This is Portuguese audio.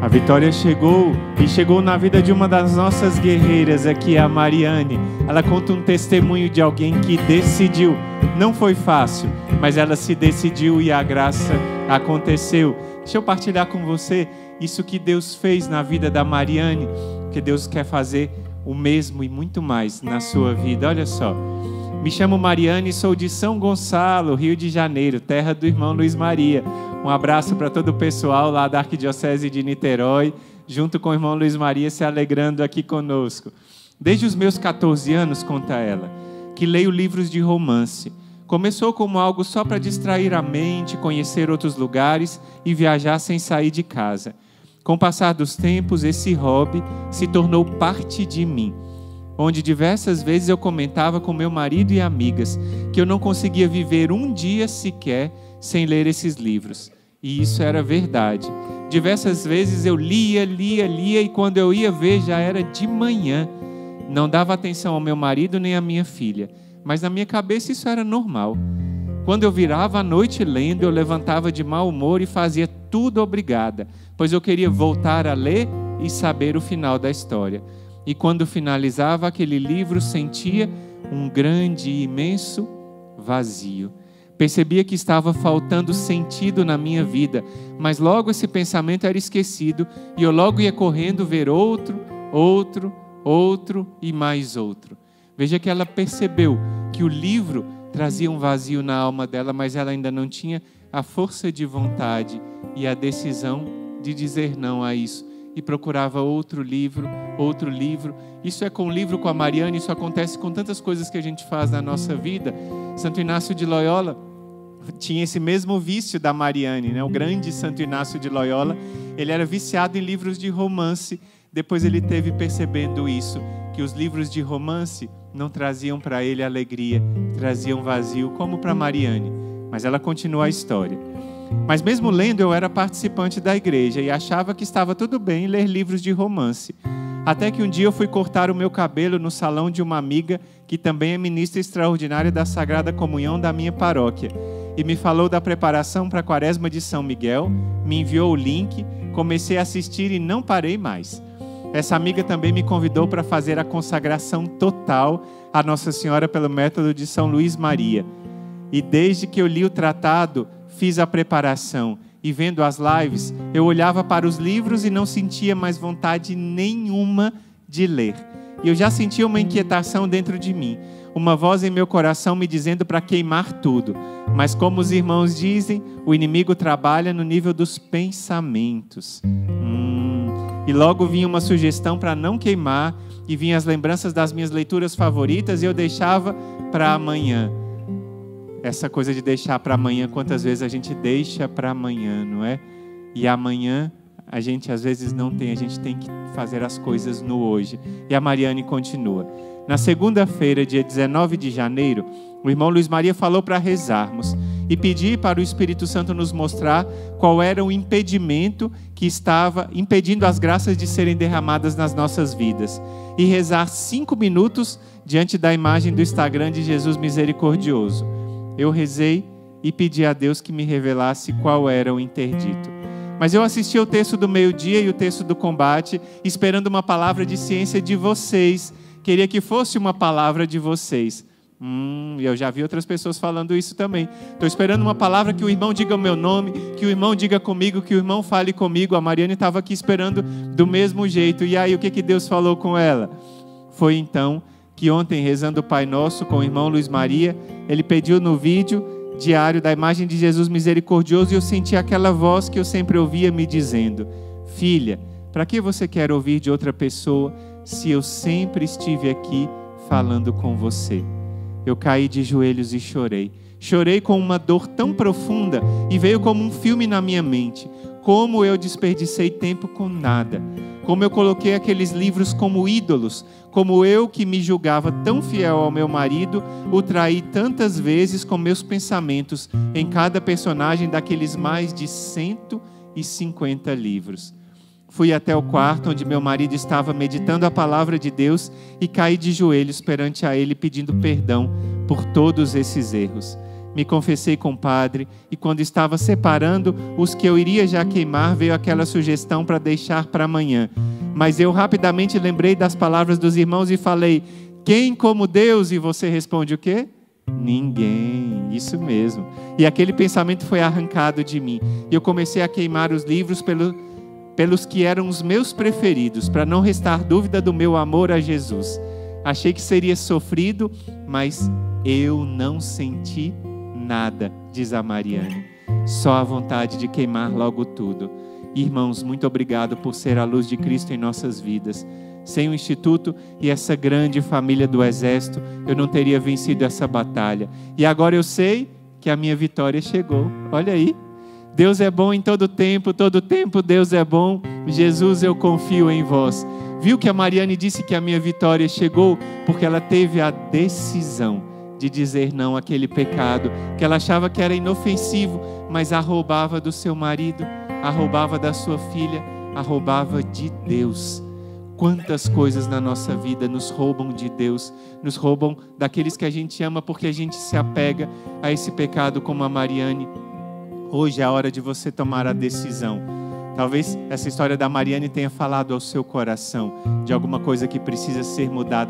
A vitória chegou, e chegou na vida de uma das nossas guerreiras aqui, a Mariane. Ela conta um testemunho de alguém que decidiu. Não foi fácil, mas ela se decidiu e a graça aconteceu. Deixa eu partilhar com você isso que Deus fez na vida da Mariane, que Deus quer fazer o mesmo e muito mais na sua vida. Olha só. Me chamo Mariane e sou de São Gonçalo, Rio de Janeiro, terra do irmão Luiz Maria. Um abraço para todo o pessoal lá da Arquidiocese de Niterói, junto com o irmão Luiz Maria, se alegrando aqui conosco. Desde os meus 14 anos, conta ela, que leio livros de romance. Começou como algo só para distrair a mente, conhecer outros lugares e viajar sem sair de casa. Com o passar dos tempos, esse hobby se tornou parte de mim, onde diversas vezes eu comentava com meu marido e amigas que eu não conseguia viver um dia sequer sem ler esses livros. E isso era verdade. Diversas vezes eu lia e quando eu ia ver já era de manhã. Não dava atenção ao meu marido nem à minha filha, mas na minha cabeça isso era normal. Quando eu virava a noite lendo, eu levantava de mau humor e fazia tudo obrigada, pois eu queria voltar a ler e saber o final da história. E quando finalizava aquele livro, sentia um grande e imenso vazio. Percebia que estava faltando sentido na minha vida, mas logo esse pensamento era esquecido e eu logo ia correndo ver outro e mais outro. Veja que ela percebeu que o livro trazia um vazio na alma dela, mas ela ainda não tinha a força de vontade e a decisão de dizer não a isso. E procurava outro livro. Isso é com o livro com a Mariane, isso acontece com tantas coisas que a gente faz na nossa vida. Santo Inácio de Loyola tinha esse mesmo vício da Mariane, né? O grande Santo Inácio de Loyola, ele era viciado em livros de romance. Depois ele teve percebendo isso, que os livros de romance não traziam para ele alegria, traziam vazio, como para Mariane. Mas ela continua a história. Mas mesmo lendo, eu era participante da igreja e achava que estava tudo bem ler livros de romance. Até que um dia eu fui cortar o meu cabelo no salão de uma amiga que também é ministra extraordinária da Sagrada Comunhão da minha paróquia. E me falou da preparação para a Quaresma de São Miguel, me enviou o link, comecei a assistir e não parei mais. Essa amiga também me convidou para fazer a consagração total a Nossa Senhora pelo método de São Luís Maria. E desde que eu li o tratado, fiz a preparação e vendo as lives, eu olhava para os livros e não sentia mais vontade nenhuma de ler. E eu já sentia uma inquietação dentro de mim, uma voz em meu coração me dizendo para queimar tudo. Mas como os irmãos dizem, o inimigo trabalha no nível dos pensamentos. E logo vinha uma sugestão para não queimar, e vinham as lembranças das minhas leituras favoritas e eu deixava para amanhã. Essa coisa de deixar para amanhã, quantas vezes a gente deixa para amanhã, não é? E amanhã a gente às vezes não tem, a gente tem que fazer as coisas no hoje. E a Mariane continua. Na segunda-feira, dia 19 de janeiro, o irmão Luiz Maria falou para rezarmos e pedir para o Espírito Santo nos mostrar qual era o impedimento que estava impedindo as graças de serem derramadas nas nossas vidas. E rezar 5 minutos diante da imagem do Instagram de Jesus Misericordioso. Eu rezei e pedi a Deus que me revelasse qual era o interdito. Mas eu assisti o texto do meio-dia e o texto do combate, esperando uma palavra de ciência de vocês. Queria que fosse uma palavra de vocês. Eu já vi outras pessoas falando isso também. Estou esperando uma palavra que o irmão diga o meu nome, que o irmão diga comigo, que o irmão fale comigo. A Mariane estava aqui esperando do mesmo jeito. E aí, o que Deus falou com ela? Foi então que ontem, rezando o Pai Nosso com o irmão Luiz Maria, ele pediu no vídeo diário da imagem de Jesus Misericordioso e eu senti aquela voz que eu sempre ouvia me dizendo: filha, para que você quer ouvir de outra pessoa se eu sempre estive aqui falando com você? Eu caí de joelhos e chorei. Chorei com uma dor tão profunda e veio como um filme na minha mente. Como eu desperdicei tempo com nada. Como eu coloquei aqueles livros como ídolos. Como eu, que me julgava tão fiel ao meu marido, o traí tantas vezes com meus pensamentos em cada personagem daqueles mais de 150 livros. Fui até o quarto onde meu marido estava meditando a palavra de Deus e caí de joelhos perante a ele pedindo perdão por todos esses erros. me confessei com o padre, e quando estava separando os que eu iria já queimar, veio aquela sugestão para deixar para amanhã. Mas eu rapidamente lembrei das palavras dos irmãos e falei: quem como Deus? E você responde o quê? Ninguém, isso mesmo. E aquele pensamento foi arrancado de mim. E eu comecei a queimar os livros pelos que eram os meus preferidos, para não restar dúvida do meu amor a Jesus. Achei que seria sofrido, mas eu não senti nada, diz a Mariane. Só a vontade de queimar logo tudo. Irmãos, muito obrigado por ser a luz de Cristo em nossas vidas. Sem o Instituto e essa grande família do Exército, eu não teria vencido essa batalha. E agora eu sei que a minha vitória chegou. Olha aí. Deus é bom em todo tempo Deus é bom. Jesus, eu confio em vós. Viu que a Mariane disse que a minha vitória chegou porque ela teve a decisão de dizer não àquele pecado que ela achava que era inofensivo, mas a roubava do seu marido, a roubava da sua filha, a roubava de Deus. Quantas coisas na nossa vida nos roubam de Deus, nos roubam daqueles que a gente ama porque a gente se apega a esse pecado como a Mariane. Hoje é a hora de você tomar a decisão. Talvez essa história da Mariane tenha falado ao seu coração de alguma coisa que precisa ser mudada.